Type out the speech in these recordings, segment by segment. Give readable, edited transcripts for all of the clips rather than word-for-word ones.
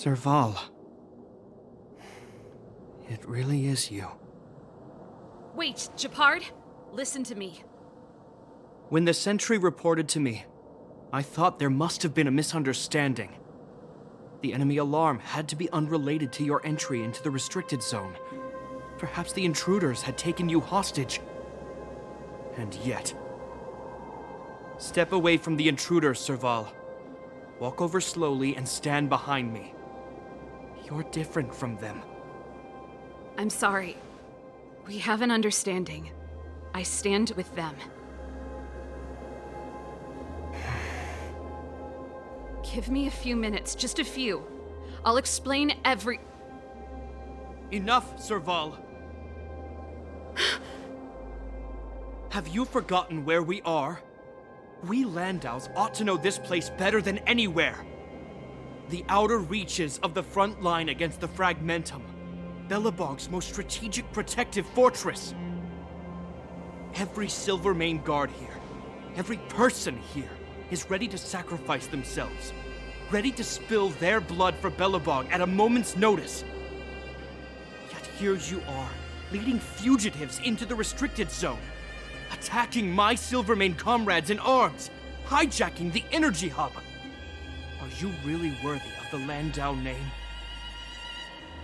Serval. It really is you. Wait, Gepard, listen to me. When the sentry reported to me, I thought there must have been a misunderstanding. The enemy alarm had to be unrelated to your entry into the restricted zone. Perhaps the intruders had taken you hostage. And yet... Step away from the intruders, Serval. Walk over slowly and stand behind me. You're different from them. I'm sorry. We have an understanding. I stand with them. Give me a few minutes, just a few. I'll explain every... Enough, Serval. Have you forgotten where we are? We Landaus ought to know this place better than anywhere. The outer reaches of the front line against the Fragmentum. Belobog's most strategic protective fortress. Every Silvermane guard here, every person here, is ready to sacrifice themselves. Ready to spill their blood for Belobog at a moment's notice. Yet here you are, leading fugitives into the restricted zone. Attacking my Silvermane comrades in arms, hijacking the energy hub. Are you really worthy of the Landau name?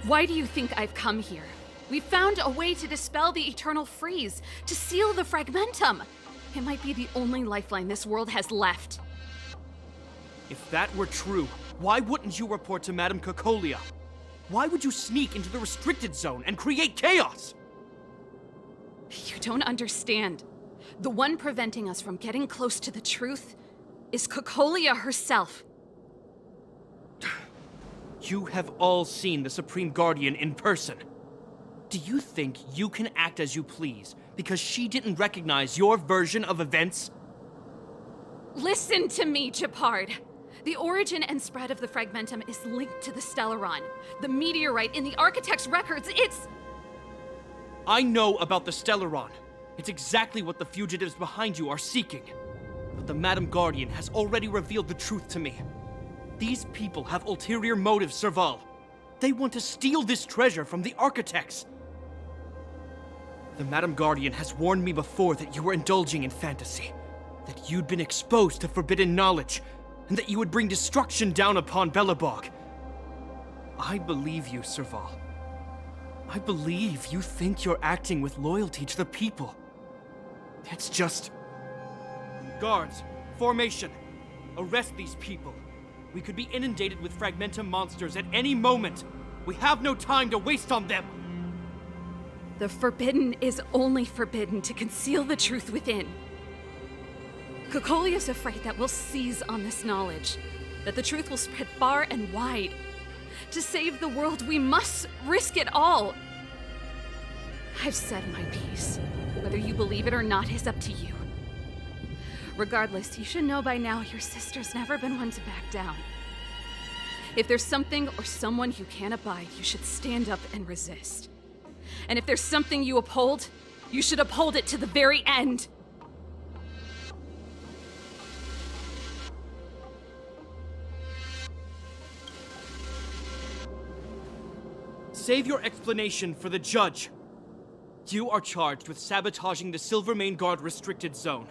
Why do you think I've come here? We found a way to dispel the eternal freeze, to seal the Fragmentum. It might be the only lifeline this world has left. If that were true, why wouldn't you report to Madame Cocolia? Why would you sneak into the restricted zone and create chaos? You don't understand. The one preventing us from getting close to the truth is Cocolia herself. You have all seen the Supreme Guardian in person. Do you think you can act as you please because she didn't recognize your version of events? Listen to me, Gepard. The origin and spread of the Fragmentum is linked to the Stellaron. The meteorite in the Architect's records, it's... I know about the Stellaron. It's exactly what the fugitives behind you are seeking. But the Madam Guardian has already revealed the truth to me. These people have ulterior motives, Serval. They want to steal this treasure from the Architects. The Madam Guardian has warned me before that you were indulging in fantasy, that you'd been exposed to forbidden knowledge, and that you would bring destruction down upon Belobog. I believe you, Serval. I believe you think you're acting with loyalty to the people. It's just... Guards, formation. Arrest these people. We could be inundated with Fragmentum monsters at any moment. We have no time to waste on them. The forbidden is only forbidden to conceal the truth within. Cocolia's afraid that we'll seize on this knowledge, that the truth will spread far and wide. To save the world, we must risk it all. I've said my piece. Whether you believe it or not is up to you. Regardless, you should know by now your sister's never been one to back down. If there's something or someone you can't abide, you should stand up and resist. And if there's something you uphold, you should uphold it to the very end. Save your explanation for the judge. You are charged with sabotaging the Silvermane Guard restricted zone.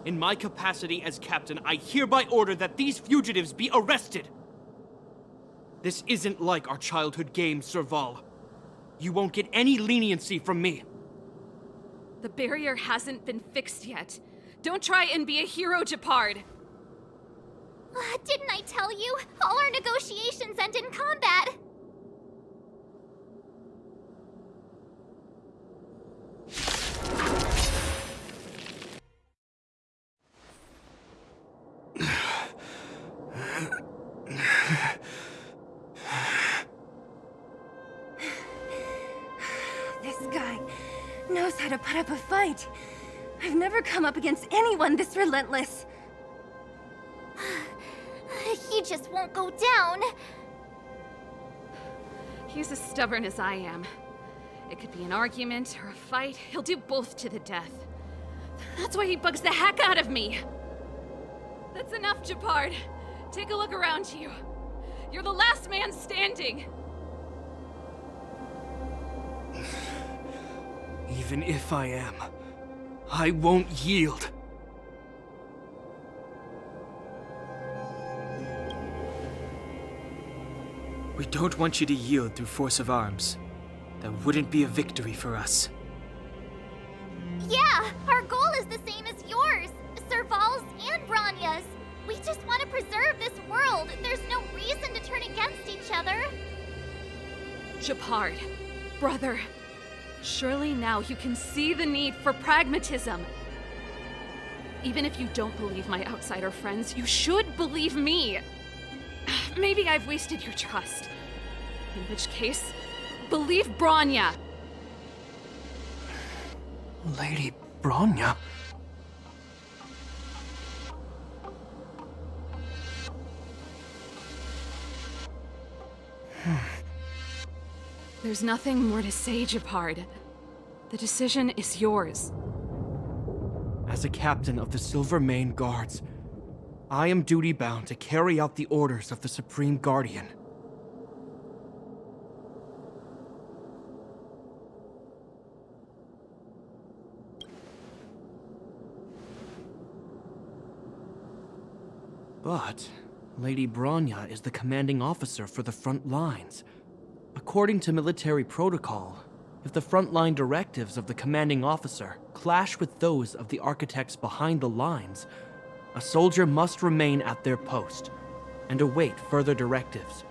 In my capacity as captain, I hereby order that these fugitives be arrested. This isn't like our childhood game, Serval. You won't get any leniency from me. The barrier hasn't been fixed yet. Don't try and be a hero, Gepard. Didn't I tell you? All our negotiations end in combat. This guy knows how to put up a fight. I've never come up against anyone this relentless. He just won't go down. He's as stubborn as I am. It could be an argument or a fight. He'll do both to the death. That's why he bugs the heck out of me. That's enough, Gepard. Take a look around you. You're the last man standing! Even if I am, I won't yield. We don't want you to yield through force of arms. That wouldn't be a victory for us. Yeah, our goal is the same as yours, Serval's and Bronya's. We just want to preserve this world. There's no reason to turn against each other. Gepard, brother, surely now you can see the need for pragmatism. Even if you don't believe my outsider friends, you should believe me. Maybe I've wasted your trust. In which case, believe Bronya. Lady Bronya? There's nothing more to say, Gepard. The decision is yours. As a captain of the Silvermane Guards, I am duty-bound to carry out the orders of the Supreme Guardian. But Lady Bronya is the commanding officer for the front lines. According to military protocol, if the frontline directives of the commanding officer clash with those of the architects behind the lines, a soldier must remain at their post and await further directives.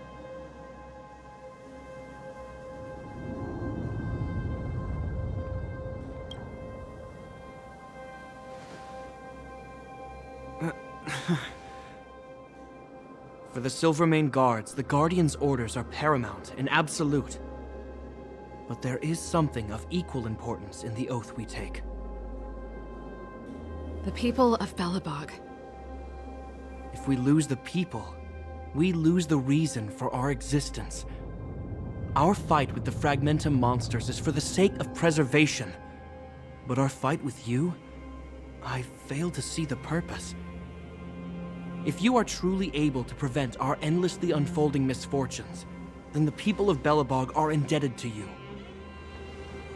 For the Silvermane Guards, the Guardian's orders are paramount and absolute. But there is something of equal importance in the oath we take. The people of Belobog. If we lose the people, we lose the reason for our existence. Our fight with the Fragmentum monsters is for the sake of preservation. But our fight with you, I fail to see the purpose. If you are truly able to prevent our endlessly unfolding misfortunes, then the people of Belobog are indebted to you.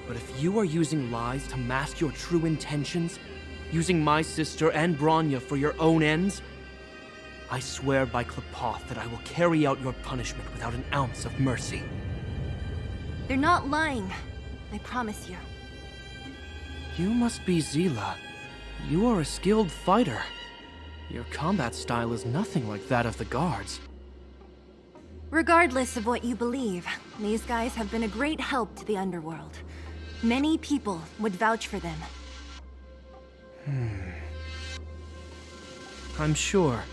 But if you are using lies to mask your true intentions, using my sister and Bronya for your own ends, I swear by Klepoth that I will carry out your punishment without an ounce of mercy. They're not lying. I promise you. You must be Zila. You are a skilled fighter. Your combat style is nothing like that of the guards. Regardless of what you believe, these guys have been a great help to the underworld. Many people would vouch for them. I'm sure.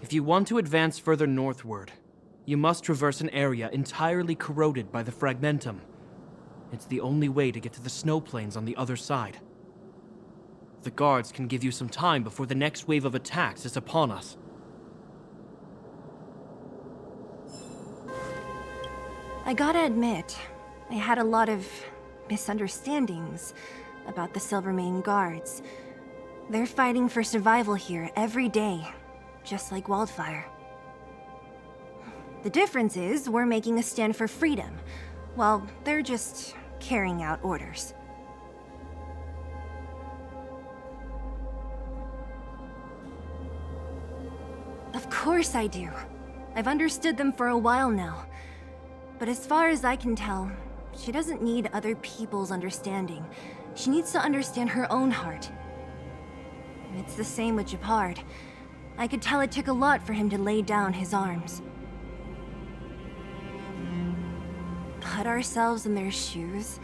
If you want to advance further northward, you must traverse an area entirely corroded by the Fragmentum. It's the only way to get to the snow plains on the other side. The guards can give you some time before the next wave of attacks is upon us. I gotta admit, I had a lot of misunderstandings about the Silvermane Guards. They're fighting for survival here every day, just like Wildfire. The difference is we're making a stand for freedom, while they're just carrying out orders. Of course I do. I've understood them for a while now. But as far as I can tell, she doesn't need other people's understanding. She needs to understand her own heart. It's the same with Gepard. I could tell it took a lot for him to lay down his arms. Put ourselves in their shoes?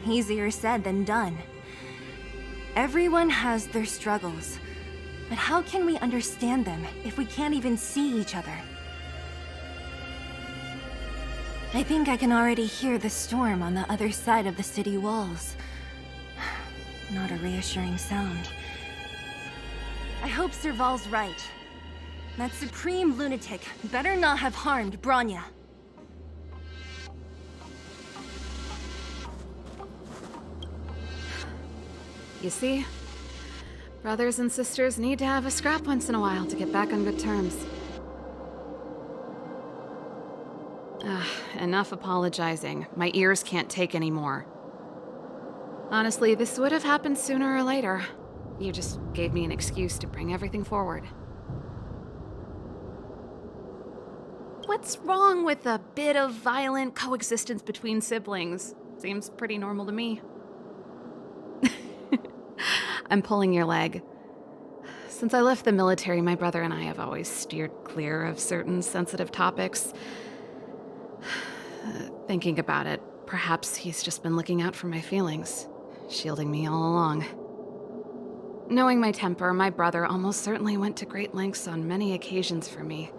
Easier said than done. Everyone has their struggles. But how can we understand them if we can't even see each other? I think I can already hear the storm on the other side of the city walls. Not a reassuring sound. I hope Serval's right. That supreme lunatic better not have harmed Bronya. You see? Brothers and sisters need to have a scrap once in a while to get back on good terms. Enough apologizing. My ears can't take any more. Honestly, this would have happened sooner or later. You just gave me an excuse to bring everything forward. What's wrong with a bit of violent coexistence between siblings? Seems pretty normal to me. I'm pulling your leg. Since I left the military, my brother and I have always steered clear of certain sensitive topics. Thinking about it, perhaps he's just been looking out for my feelings, shielding me all along. Knowing my temper, my brother almost certainly went to great lengths on many occasions for me.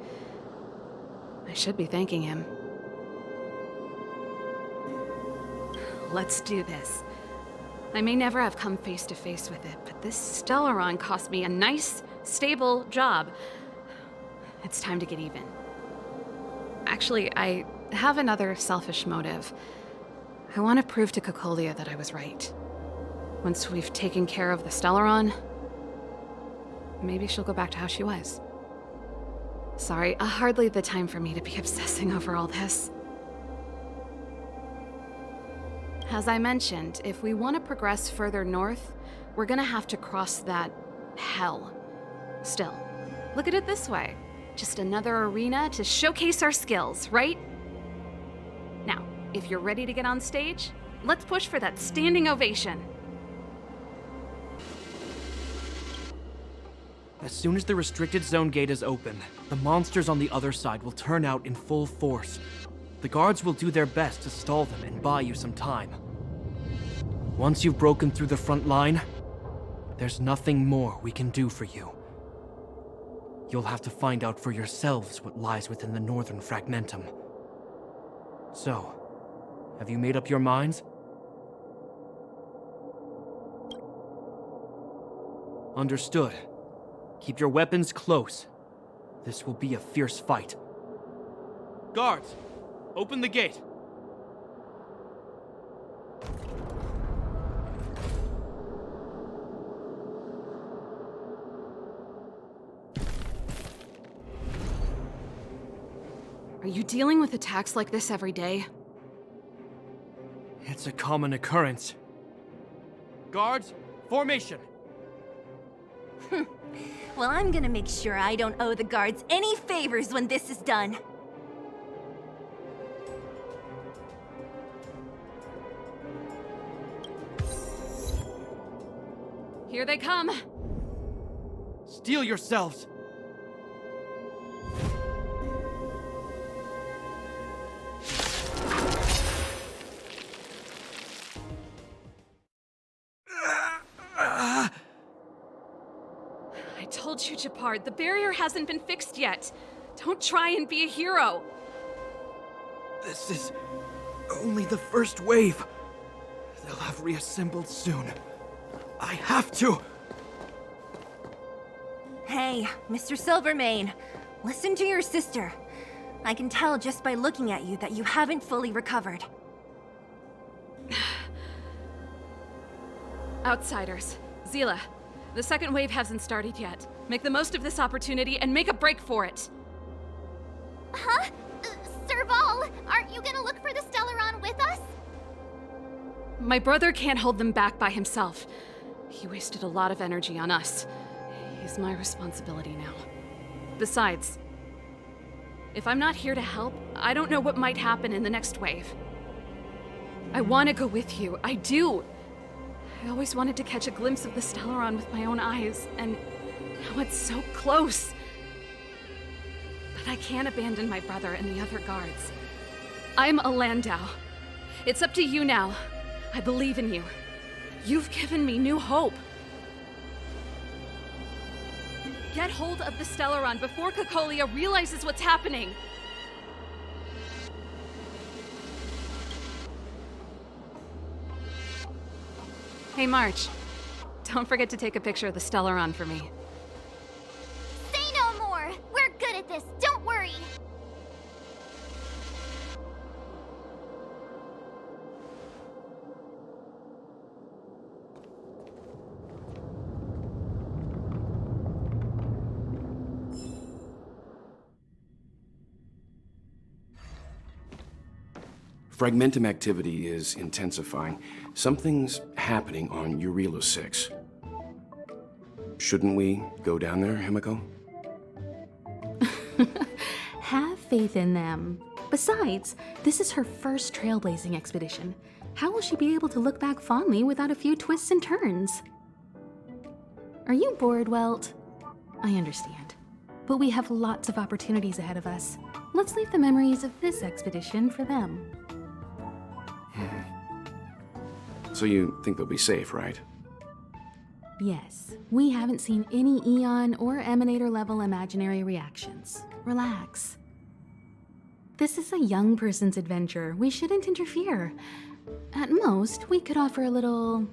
I should be thanking him. Let's do this. I may never have come face to face with it, but this Stellaron cost me a nice, stable job. It's time to get even. Actually, I have another selfish motive. I want to prove to Cocolia that I was right. Once we've taken care of the Stellaron, maybe she'll go back to how she was. Sorry, hardly the time for me to be obsessing over all this. As I mentioned, if we want to progress further north, we're gonna have to cross that hell. Still, look at it this way. Just another arena to showcase our skills, right? Now, if you're ready to get on stage, let's push for that standing ovation. As soon as the restricted zone gate is open, the monsters on the other side will turn out in full force. The guards will do their best to stall them and buy you some time. Once you've broken through the front line, there's nothing more we can do for you. You'll have to find out for yourselves what lies within the northern fragmentum. So, have you made up your minds? Understood. Keep your weapons close. This will be a fierce fight. Guards, open the gate. Are you dealing with attacks like this every day? It's a common occurrence. Guards, formation. Well, I'm gonna make sure I don't owe the guards any favors when this is done. Here they come. Steel yourselves. I told you, Japard, the barrier hasn't been fixed yet. Don't try and be a hero. This is only the first wave. They'll have reassembled soon. I have to. Hey, Mr. Silvermane, listen to your sister. I can tell just by looking at you that you haven't fully recovered. Outsiders. Zila, the second wave hasn't started yet. Make the most of this opportunity and make a break for it. Huh? Serval, aren't you gonna look for the Stellaron with us? My brother can't hold them back by himself. He wasted a lot of energy on us. He's my responsibility now. Besides, if I'm not here to help, I don't know what might happen in the next wave. I want to go with you. I do. I always wanted to catch a glimpse of the Stellaron with my own eyes, and now it's so close. But I can't abandon my brother and the other guards. I'm a Landau. It's up to you now. I believe in you. You've given me new hope. Get hold of the Stellaron before Cocolia realizes what's happening. Hey, March. Don't forget to take a picture of the Stellaron for me. Say no more! We're good at this, don't worry! Fragmentum activity is intensifying. Something's happening on Eurilo 6. Shouldn't we go down there, Himiko? Have faith in them. Besides, this is her first trailblazing expedition. How will she be able to look back fondly without a few twists and turns? Are you bored, Welt? I understand. But we have lots of opportunities ahead of us. Let's leave the memories of this expedition for them. So you think they'll be safe, right? Yes, we haven't seen any Eon or Emanator level imaginary reactions. Relax. This is a young person's adventure. We shouldn't interfere. At most, we could offer a little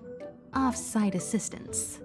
off-site assistance.